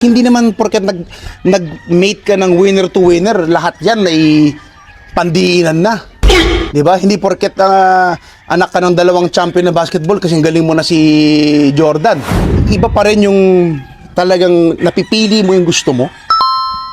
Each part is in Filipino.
Hindi naman porket nag-mate ka ng winner to winner, lahat yan ay pandiinan na. 'Di ba? Hindi porket anak ka ng dalawang champion na basketball kasi galing mo na si Jordan. Iba pa rin yung talagang napipili mo yung gusto mo.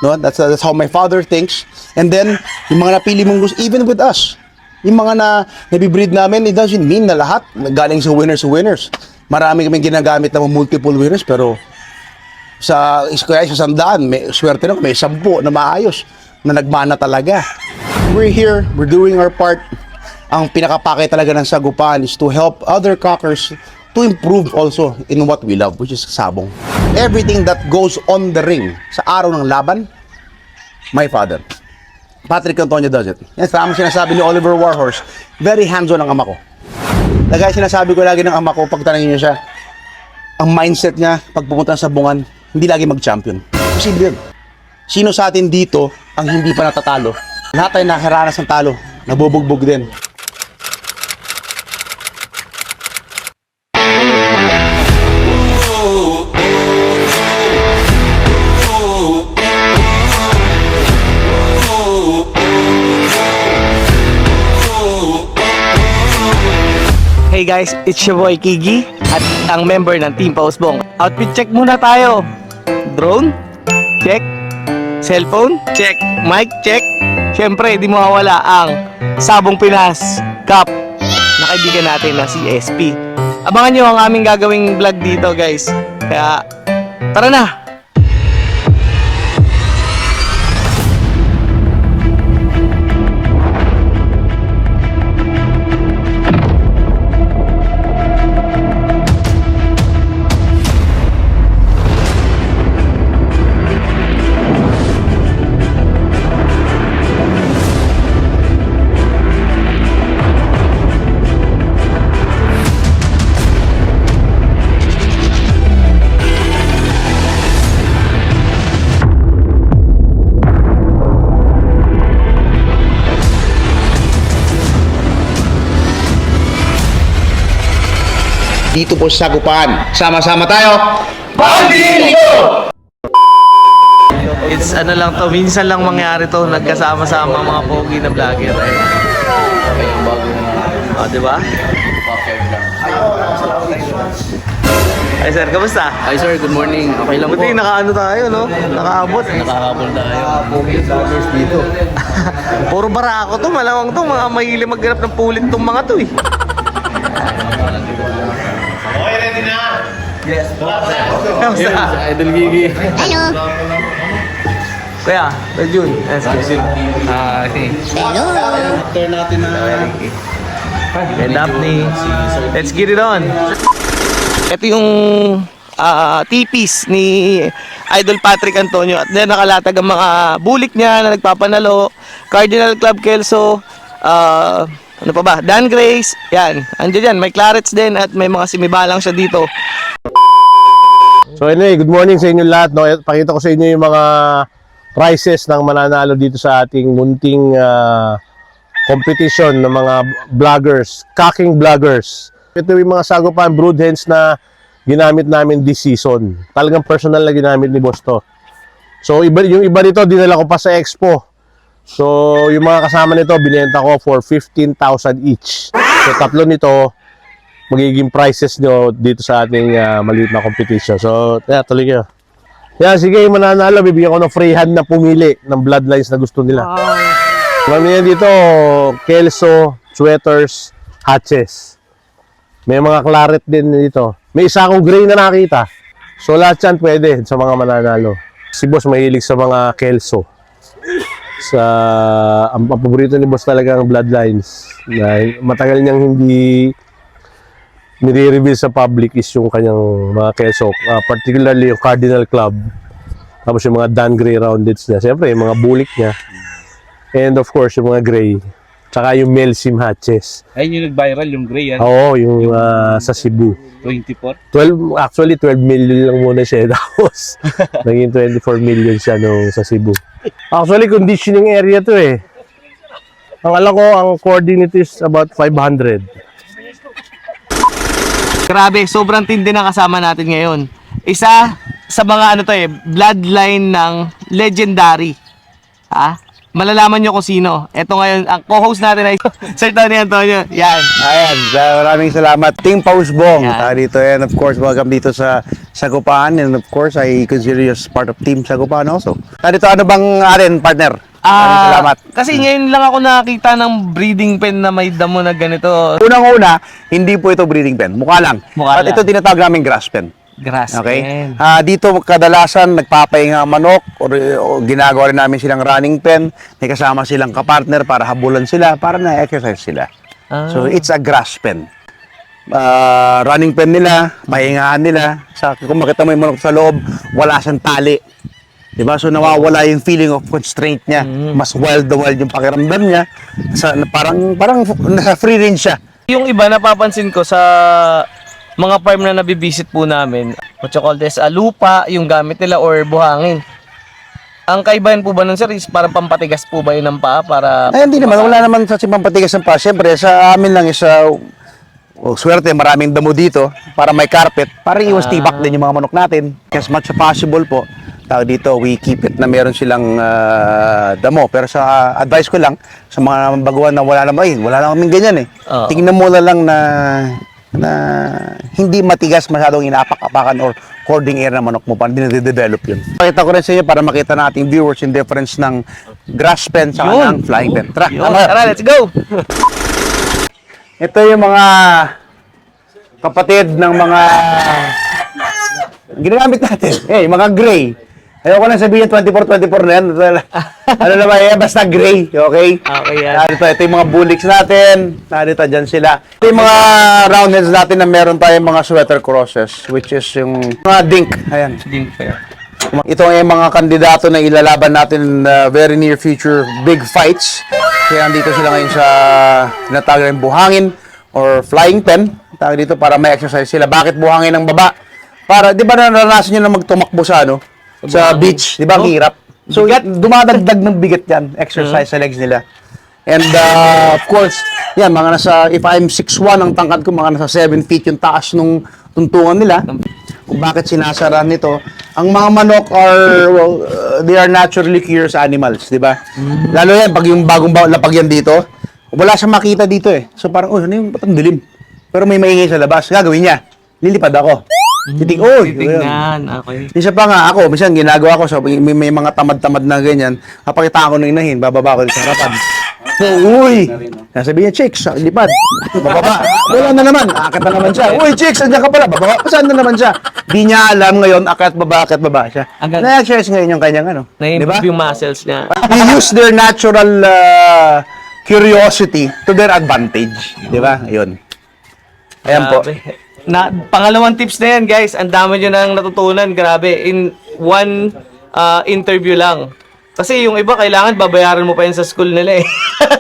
No? That's how my father thinks. And then, yung mga napili mong gusto, even with us, yung mga nabibreed namin, it doesn't mean na lahat galing sa winners. Marami kaming ginagamit na multiple winners, pero sa 100, may swerte na may 10 na maayos na nagmana talaga. We're here, we're doing our part. Ang pinakapake talaga ng Sagupan is to help other cockers to improve also in what we love, which is sabong. Everything that goes on the ring sa araw ng laban, my father, Patrick Antonio, does it. Yan, tama sinasabi ni Oliver Warhorse, very hands-on ang ama ko. Lagay sinasabi ko lagi ng ama ko, pag tanongin niyo siya, ang mindset niya, pag pumunta sa sabungan, hindi lagi mag-champion. Posible yun. Sino sa atin dito ang hindi pa natatalo? Lahat tayo nakaranas ng talo, nabubugbog din. Hey guys, it's your boy Kigi at ang member ng Team Pausbong. Outfit check muna tayo. Drone? Check. Cellphone? Check. Mic? Check. Siyempre, di mawawala ang Sabong Pinas Cup na kaibigan natin na si SP. Abangan nyo ang aming gagawing vlog dito guys. Kaya, tara na! Dito po sa Sagupan, sama-sama tayo. It's ano lang to, minsan lang mangyari to, nagkasama-sama mga pogi na vlogger. Oh, di ba? Ay sir, kamusta? Hi sir, good morning. Okay lang po. Buti nakaano tayo, no? Nakaabot. Nakahabol tayo. Pogi vloggers dito. Puro barako to, malamang to, mga mahilig magganap ng pulit tong mga to eh. Yes, Kamusta? Idol Gigi. Kuya, Jun. Okay. After natin na And Daphne. Let's get it on. Ito yung tipis ni Idol Patrick Antonio at nakalatag ang mga bulik niya na nagpapanalo. Cardinal Club Kelso, ano pa ba? Dan Grace, yan. Andiyan yan, may clarets din at may mga simibalang siya dito. So anyway, good morning sa inyo lahat. No? Pakita ko sa inyo yung mga prizes ng mananalo dito sa ating munting competition ng mga vloggers, cocking vloggers. Ito yung mga Sagupan brood hens na ginamit namin this season. Talagang personal na ginamit ni Boss to. So yung iba nito dinala ko pa sa expo. So yung mga kasama nito binenta ko for 15,000 each. So tatlo nito magiging prizes nyo dito sa ating maliit na competition. So tuloy kayo. Yan, sige, mananalo, bibigyan ko ng free hand na pumili ng bloodlines na gusto nila. Marami yan dito, Kelso, sweaters, hatches. May mga claret din dito. May isa akong gray na nakita. So lahat yan pwede sa mga mananalo. Si Boss mahilig sa mga Kelso. Ang paborito ni Boss talaga ang bloodlines. Na matagal niyang hindi nire-reveal sa public is yung kanyang mga Kelso, particularly yung Cardinal Club, tapos yung mga Dan Gray roundeds niya, siyempre yung mga bulik niya, and of course yung mga gray, tsaka yung Melsim hatches. Ayun yung nag-viral, yung gray yan. Oo, yung sa Cebu. 24. 12 million lang muna siya, tapos naging 24 million siya nung sa Cebu. Actually, conditioning area to eh. Ang alam ko, ang coordinate is about 500. Grabe, sobrang tindi na kasama natin ngayon. Isa, sa mga ano to bloodline ng legendary. Ha? Malalaman nyo kung sino. Ito ngayon, ang co-host natin ay Sir Tony Antonio. Yan. Ayan, maraming salamat. Team Pausbong. Yan. Dito, and of course, welcome dito sa Sagupaan. And of course, I consider you as part of Team Sagupaan also. Dito, ano bang atin, partner? Maraming salamat. Kasi ngayon lang ako nakakita ng breeding pen na may damo na ganito. Unang-una, hindi po ito breeding pen. Mukha lang. Mukha At lang. ito tinatawag namin grass pen. Grass Okay? pen. Dito kadalasan nagpapahinga ang manok o ginagawa rin namin silang running pen. May kasama silang kapartner para habulan sila, para na-exercise sila. So, it's a grass pen. Running pen nila, pahingahan nila. Kung makita mo yung manok sa loob, wala siyang tali. Diba? So, nawawala yung feeling of constraint niya. Mas wild the wild yung pakiramdam niya. Parang nasa free range siya. Yung iba napapansin ko sa mga farm na nabibisit po namin, what you call this, lupa yung gamit nila or buhangin. Ang kaibahan po ba nun, sir, is parang pampatigas po ba yun ng paa para... Ay, hindi naman. Wala naman sa pampatigas ng pa. Siyempre, sa amin lang is, swerte, maraming damo dito para may carpet, para iwas tibak din yung mga manok natin. As much as possible po, tawag dito, we keep it na meron silang damo. Pero sa advice ko lang, sa mga baguhan na wala naman ganyan eh. Tingnan mo na lang na hindi matigas masyadong inapak-apakan or hoarding air na manok mo pa, hindi na-develop yun. Pakita ko rin sa inyo para makita nating viewers yung difference ng grass pen sa ng flying pen. Tara, let's go! Ito yung mga kapatid ng mga ginagamit natin. Yung mga gray. Ayoko na sabihin 24-24 na yan. Ano naman basta gray. Okay? Okay, yan. Ito yung mga bullocks natin. Dito, dyan sila. Ito yung mga roundheads natin na meron tayong mga sweater crosses, which is yung mga dink. Ayan. Dink fair. Ito ay mga kandidato na ilalaban natin in very near future big fights. Kaya nandito sila ngayon sa tinatawag rin buhangin or flying pen. Tawag dito para may exercise sila. Bakit buhangin ng baba? Para, di ba naranasan nyo na magtumakbo sa sa beach? Di ba ang hirap? So, dumadagdag ng bigat yan. Exercise sa legs nila. And of course, yan, mga nasa, if I'm 6'1", ang tangkad ko, mga nasa 7 feet yung taas nung tuntungan nila. Kung bakit sinasara nito, ang mga manok are, they are naturally curious animals, di ba? Lalo yan, pag yung bagong lapag yan dito, wala siyang makita dito eh. So parang, ano yung batang dilim? Pero may maingay sa labas, gagawin niya, lilipad ako. Titignan, okay. Isa pa nga ako, minsan ginagawa ko, so may mga tamad-tamad na ganyan, kapakita ko ng inahin, bababa ko sa harapan. So, uy! Sabi niya, chicks, lipad. Bababa. Wala na naman. Akit na naman siya. Uy, chicks, andyan ka pala. Bababa. Saan na naman siya? Di niya alam ngayon, akit baba siya. Na-exercise ngayon yung kanyang Na-improve yung muscles niya. They use their natural curiosity to their advantage. Di ba? Ayun. Ayan po. Pangalawang tips na yan, guys. Ang dami nyo nang natutunan. Grabe. In one interview lang. Kasi yung iba, kailangan babayaran mo pa yun sa school nila eh.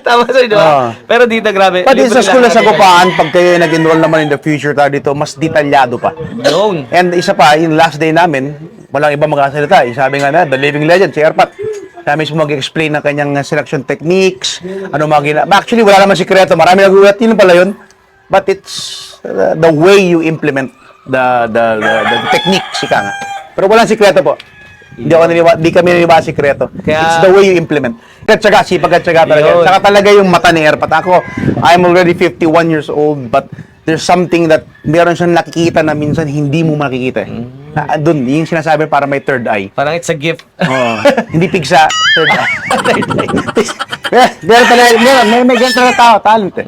Tama sa'yo, di ba? Pero dito, grabe. Pati sa school na Sagupaan, pag kayo nag-enroll naman in the future tayo dito, mas detalyado pa. Yun. And isa pa, yung last day namin, walang iba magkasalita. Sabi nga na, the living legend, si Erpat. Siya mismo mag-explain ng kanyang selection techniques, ano mga Actually, wala naman sikreto. Marami nagulat, yun pala yun. But it's the way you implement the technique, sika nga. Pero walang sikreto po. Hindi kami naniniwala sikreto. It's the way you implement. Sipag at syaga talaga. Saka talaga yung mata ni Erpat. Ako, I'm already 51 years old, but there's something that meron siyang nakikita na minsan hindi mo makikita. Doon, yung sinasabi para may third eye. Parang it's a gift. Hindi pigsa, third eye. May ganito na tao, talent eh.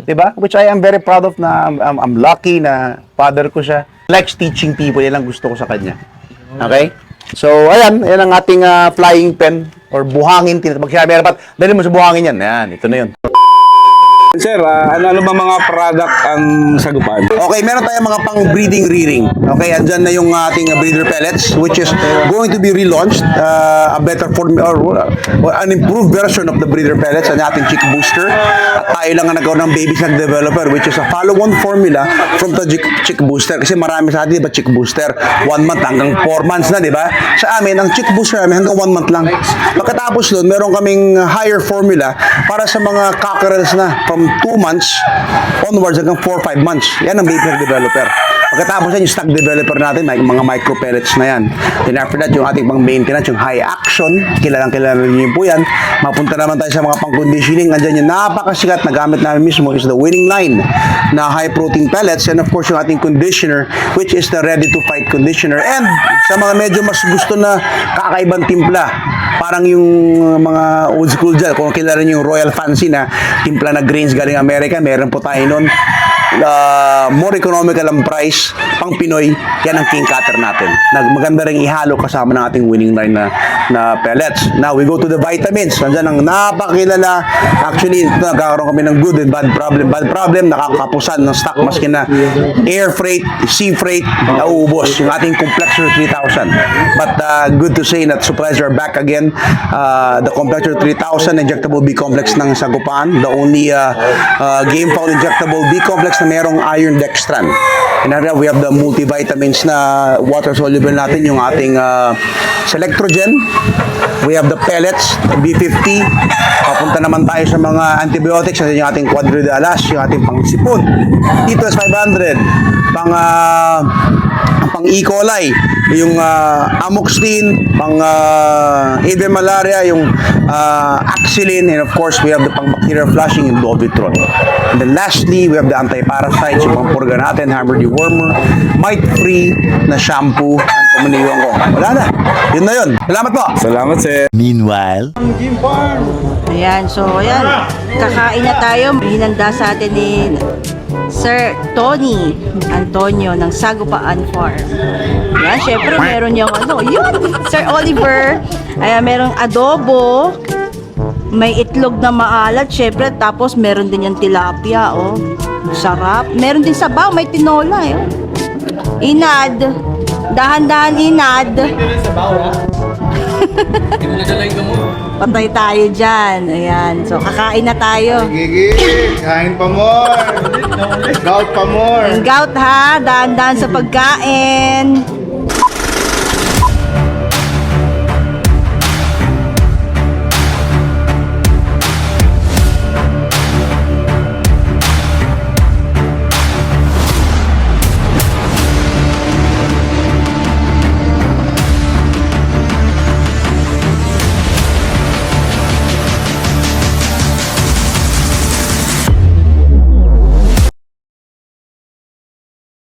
Diba? Which I am very proud of na I'm lucky na father ko siya. Likes teaching people, yan ang gusto ko sa kanya. Okay? So, ayan ang ating flying pen or buhangin. Pag sinabi, dapat dali mo sa buhangin yan. Ayan, ito na yun. Sir, ano ba mga product ang Sagupaan? Okay, meron tayong mga pang-breeding rearing. Okay, andyan na yung ating breeder pellets which is going to be relaunched. A better form or an improved version of the breeder pellets, ang ating Chick Booster. At tayo lang ang nagawa ng Baby Shark developer which is a follow-on formula from the Chick Booster. Kasi marami sa atin, diba, Chick Booster, 1 month hanggang 4 months na, diba? Sa amin, ang Chick Booster namin hanggang 1 month lang. Pagkatapos nun, meron kaming higher formula para sa mga cockerels na from from 2 months onwards hanggang 4-5 months. Yan ang vapor developer. Pagkatapos yan, yung stock developer natin, mga micro pellets na yan. Then after that, yung ating pang maintenance, yung high action, kilala niyo po yan. Mapunta naman tayo sa mga pang-conditioning. Andyan yung napakasikat na gamit namin mismo is the winning line na high protein pellets, and of course yung ating conditioner, which is the ready to fight conditioner. And sa mga medyo mas gusto na kakaibang timpla, parang yung mga old school dyan, kung kilala niyo yung Royal Fancy na timpla na grains galing Amerika, meron po tayo nun. More economical ang price, pang Pinoy, yan ang king cutter natin. Maganda rin ihalo kasama ng ating winning line na pellets. Now, we go to the vitamins. Nandiyan ang napakilala. Actually, nagkakaroon kami ng good and bad problem. Bad problem, nakakapusan ng stock maski na air freight, sea freight, nauubos. Yung ating Complexer 3000. But good to say that supplies are back again. The Complexer 3000 injectable B-complex ng Sagupaan. The only game found injectable B-complex na merong iron dextran. And then we have the multivitamins na water-soluble natin, yung ating Selectrogen. We have the pellets, the B50. Papunta naman tayo sa mga antibiotics, yung ating Quadridalas, yung ating pang-sipon. Titus 500, pang E. coli, yung amoxicillin, pang avian malaria, yung axilin, and of course we have the pang bacterial flushing, yung Dovitron. And then lastly, we have the anti-parasites, yung pang purga natin, hammer dewormer, mite-free na shampoo, ang pamaniwan ko. Wala na. Yun na yun. Salamat po. Salamat, sir. Meanwhile, Ayan, so ayan, kakain na tayo. Hinanda sa atin ni Sir Tony Antonio ng Sagupaan Farm. Ayan, syempre meron yung yun, Sir Oliver. Ayan, merong adobo, may itlog na maalat, syempre, tapos meron din yung tilapia, oh. Sarap. Meron din sabaw, may tinola, eh. Inad. Dahan-dahan inad. Patay tayo dyan. Ayan. So, kakain na tayo. Gigi, kain pa more. Gout pa more. Ang gout ha. Dahan-dahan sa pagkain.